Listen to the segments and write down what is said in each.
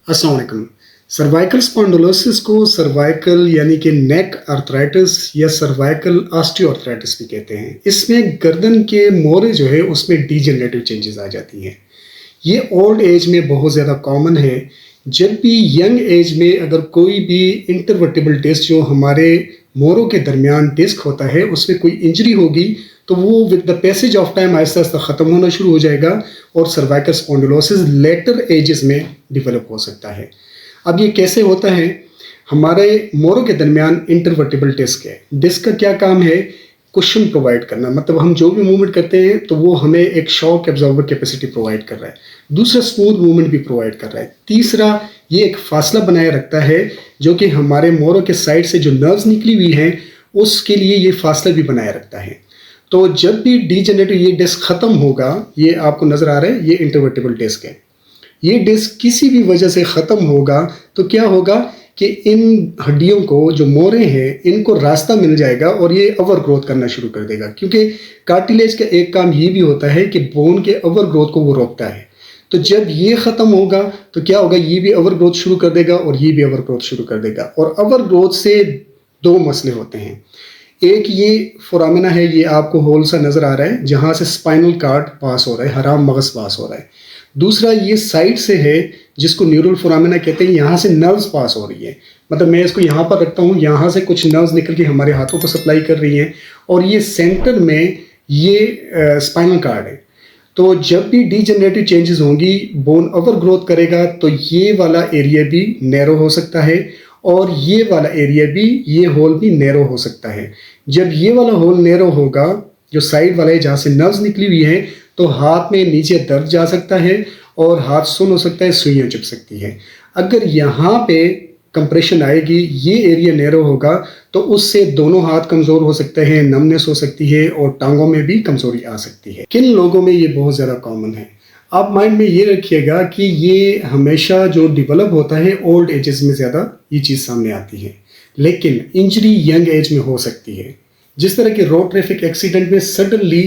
अस्सलाम वालेकुम। Cervical spondylosis को सर्वाइकल यानी कि नेक आर्थराइटिस या सर्वाइकल ऑस्टियोआर्थराइटिस भी कहते हैं। इसमें गर्दन के मोरे जो है उसमें डीजेनरेटिव चेंजेस आ जाती हैं। ये ओल्ड एज में बहुत ज़्यादा कॉमन है। जब भी यंग एज में अगर कोई भी इंटरवर्टिबल डिस्क जो हमारे मोरों के दरमियान डिस्क होता है उसमें कोई इंजरी होगी तो वो with the passage of time Aahista Aahista ख़त्म होना शुरू हो जाएगा और सर्वाइकल स्पॉन्डिलोसिस लेटर एजेस में डेवलप हो सकता है। अब ये कैसे होता है? हमारे मोरों के दरमियान इंटरवर्टिबल डिस्क है। डिस्क का क्या काम है? कुशन प्रोवाइड करना, मतलब हम जो भी मूवमेंट करते हैं तो वो हमें एक शॉक एब्जॉर्बर कैपेसिटी प्रोवाइड कर रहा है। दूसरा, स्मूथ मूवमेंट भी प्रोवाइड कर रहा है। तीसरा, ये एक फासला बनाए रखता है जो कि हमारे मोरों के साइड से जो नर्व्स निकली हुई हैं उसके लिए ये फासला भी बनाए रखता है। तो जब भी डीजेनरेटिव ये डिस्क ख़त्म होगा, ये आपको नज़र आ रहा है, ये इंटरवर्टिबल डिस्क है। ये डिस्क किसी भी वजह से ख़त्म होगा तो क्या होगा कि इन हड्डियों को, जो मोरे हैं, इनको रास्ता मिल जाएगा और ये ओवर ग्रोथ करना शुरू कर देगा, क्योंकि कार्टिलेज का एक काम ये भी होता है कि बोन के ओवर ग्रोथ को वो रोकता है। तो जब ये ख़त्म होगा तो क्या होगा, ये भी ओवर ग्रोथ शुरू कर देगा और ये भी ओवर ग्रोथ शुरू कर देगा। और ओवर ग्रोथ से दो मसले होते हैं। एक ये फोरामिना है, ये आपको होल सा नज़र आ रहा है जहाँ से स्पाइनल कार्ड पास हो रहा है, हराम मगज़ पास हो रहा है। दूसरा ये साइड से है जिसको न्यूरल फोरामिना कहते हैं, यहाँ से नर्व्स पास हो रही है। मतलब मैं इसको यहाँ पर रखता हूँ, यहाँ से कुछ नर्व्स निकल के हमारे हाथों को सप्लाई कर रही हैं और ये सेंटर में ये स्पाइनल कार्ड है। तो जब भी डीजेनरेटिव चेंजेस होंगी, बोन ओवर ग्रोथ करेगा तो ये वाला एरिया भी नैरो हो सकता है और ये वाला एरिया भी, ये होल भी नैरो हो सकता है। जब ये वाला होल नैरो होगा, जो साइड वाला है जहाँ से नर्व्स निकली हुई है, तो हाथ में नीचे दर्द जा सकता है और हाथ सुन्न हो सकता है, सुइयाँ चुभ सकती है। अगर यहाँ पे कंप्रेशन आएगी, ये एरिया नैरो होगा, तो उससे दोनों हाथ कमज़ोर हो सकते हैं, नमनेस हो सकती है और टांगों में भी कमज़ोरी आ सकती है। किन लोगों में ये बहुत ज़्यादा कॉमन है? आप माइंड में ये रखिएगा कि ये हमेशा जो डेवलप होता है ओल्ड एजेस में ज़्यादा ये चीज़ सामने आती है, लेकिन इंजरी यंग एज में हो सकती है। जिस तरह के रोड ट्रैफिक एक्सीडेंट में सडनली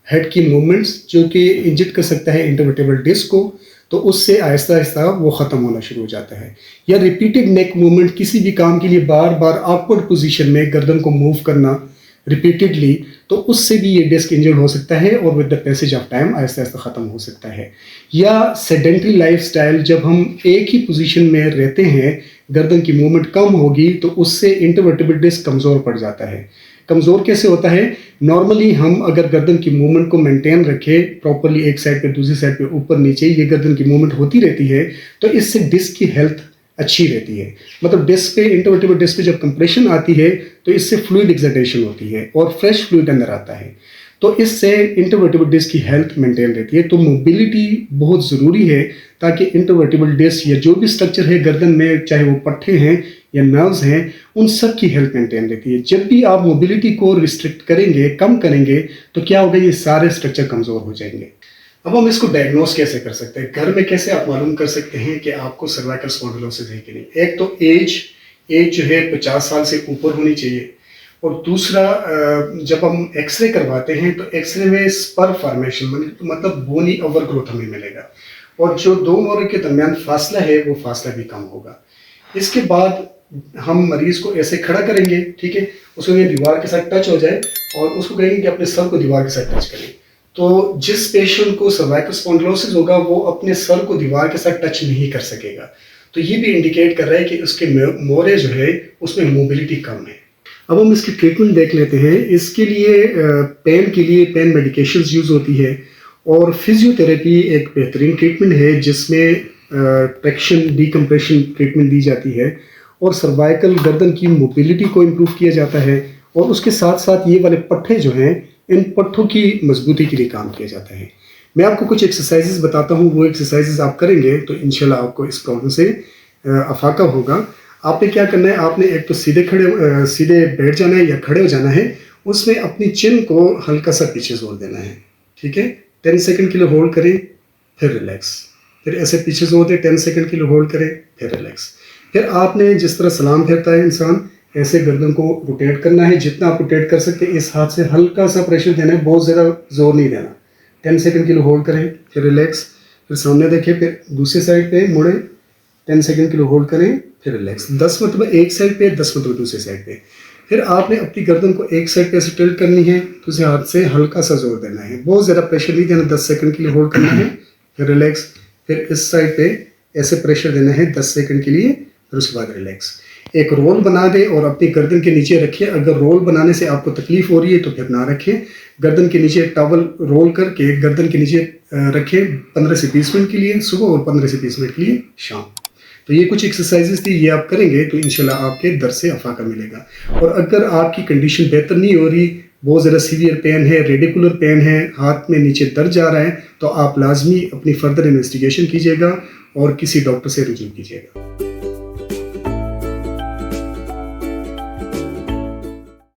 हेड की मूवमेंट्स जो कि इंजर्ड कर सकता है इंटरवर्टिबल डिस्क को, तो उससे आहिस्ता आहिस्ता वो ख़त्म होना शुरू हो जाता है। या रिपीटेड नेक मूवमेंट, किसी भी काम के लिए बार बार ऑकवर्ड पोजीशन में गर्दन को मूव करना रिपीटेडली, तो उससे भी ये डिस्क इंजर्ड हो सकता है और with the passage of time Aahista Aahista ख़त्म हो सकता है। या सेडेंट्री लाइफस्टाइल, जब हम एक ही पोजीशन में रहते हैं, गर्दन की मूवमेंट कम होगी तो उससे इंटरवर्टिबल डिस्क कमज़ोर पड़ जाता है। कमज़ोर कैसे होता है? नॉर्मली हम अगर गर्दन की मूवमेंट को मेंटेन रखें प्रॉपरली, एक साइड पे दूसरी साइड पे ऊपर नीचे ये गर्दन की मूवमेंट होती रहती है, तो इससे डिस्क की हेल्थ अच्छी रहती है। मतलब डिस्क पे, इंटरवर्टिबल डिस्क पे जब कंप्रेशन आती है तो इससे फ्लूइड एक्सडेशन होती है और फ्रेश फ्लूइड अंदर आता है, तो इससे इंटरवर्टिबल डिस्क की हेल्थ मेंटेन रहती है। तो मोबिलिटी बहुत ज़रूरी है ताकि इंटरवर्टिबल डिस्क या जो भी स्ट्रक्चर है गर्दन में, चाहे वो पट्टे हैं या नर्व्स हैं, उन सब की हेल्थ मेंटेन रहती है। जब भी आप मोबिलिटी को रिस्ट्रिक्ट करेंगे, कम करेंगे, तो क्या होगा, ये सारे स्ट्रक्चर कमज़ोर हो जाएंगे। अब हम इसको डायग्नोस कैसे कर सकते हैं? घर में कैसे आप मालूम कर सकते हैं कि आपको सर्वाइकल स्पॉन्डिलोसिस है कि नहीं? एक तो एज जो है 50 साल से ऊपर होनी चाहिए, और दूसरा जब हम एक्सरे करवाते हैं तो एक्सरे में स्पर फॉर्मेशन मतलब बोनी ओवर ग्रोथ हमें मिलेगा, और जो दो मोरे के दरमियान फासला है वो फासला भी कम होगा। इसके बाद हम मरीज को ऐसे खड़ा करेंगे, ठीक है, उसको ये दीवार के साथ टच हो जाए और उसको कहेंगे कि अपने सर को दीवार के साथ टच करें। तो जिस पेशेंट को सर्वाइकल स्पॉन्डिलोसिस होगा वो अपने सर को दीवार के साथ टच नहीं कर सकेगा। तो ये भी इंडिकेट कर रहा है कि उसके मोरे जो है उसमें मोबिलिटी कम है। अब हम इसकी ट्रीटमेंट देख लेते हैं। इसके लिए पेन के लिए पेन मेडिकेशंस यूज़ होती है और फिजियोथेरेपी एक बेहतरीन ट्रीटमेंट है जिसमें ट्रैक्शन डीकम्प्रेशन ट्रीटमेंट दी जाती है और सर्वाइकल गर्दन की मोबिलिटी को इम्प्रूव किया जाता है, और उसके साथ साथ ये वाले पट्टे जो हैं, इन पट्टों की मजबूती के लिए काम किया जाता है। मैं आपको कुछ एक्सरसाइजेस बताता हूँ, वो एक्सरसाइजेस आप करेंगे तो इंशाल्लाह आपको इस प्रॉब्लम से अफाका होगा। आपने क्या करना है, आपने एक तो सीधे बैठ जाना है या खड़े हो जाना है, उसमें अपनी चिन को हल्का सा पीछे जोड़ देना है, ठीक है। 10 सेकंड के लिए होल्ड करें, फिर रिलैक्स, फिर ऐसे पीछे जोड़ दें, 10 सेकंड के लिए होल्ड करें, फिर रिलैक्स। फिर आपने जिस तरह सलाम फेरता है इंसान, ऐसे गर्दन को रोटेट करना है, जितना आप रोटेट कर सकते हैं। इस हाथ से हल्का सा प्रेशर देना है, बहुत ज़्यादा जोर नहीं देना। 10 सेकंड के लिए होल्ड करें, फिर रिलैक्स, फिर सामने देखें, फिर दूसरी साइड पे मुड़े, 10 सेकंड के लिए होल्ड करें, फिर रिलैक्स। 10 मरतबा एक साइड पे, 10 मरतबा दूसरे साइड पे। फिर आपने अपनी गर्दन को एक साइड पे ऐसे टिल्ट करनी है, दूसरे हाथ से हल्का सा जोर देना है, बहुत ज़्यादा प्रेशर नहीं देना। 10 सेकंड के लिए होल्ड करना है, फिर रिलैक्स। फिर इस साइड पे ऐसे प्रेशर देना है 10 सेकंड के लिए, फिर उसके बाद रिलैक्स। एक रोल बना दें और अपनी गर्दन के नीचे रखिए। अगर रोल बनाने से आपको तकलीफ हो रही है तो फिर ना रखें। गर्दन के नीचे टॉवल रोल करके गर्दन के नीचे रखें 15 से 20 मिनट के लिए सुबह और 15 से 20 मिनट के लिए शाम। तो ये कुछ एक्सरसाइजेस थी, ये आप करेंगे तो इंशाल्लाह आपके दर्द से अफाका मिलेगा। और अगर आपकी कंडीशन बेहतर नहीं हो रही, बहुत ज़्यादा सीवियर पेन है, रेडिकुलर पेन है, हाथ में नीचे दर्द जा रहा है, तो आप लाजमी अपनी फर्दर इन्वेस्टिगेशन कीजिएगा और किसी डॉक्टर से रुजू कीजिएगा।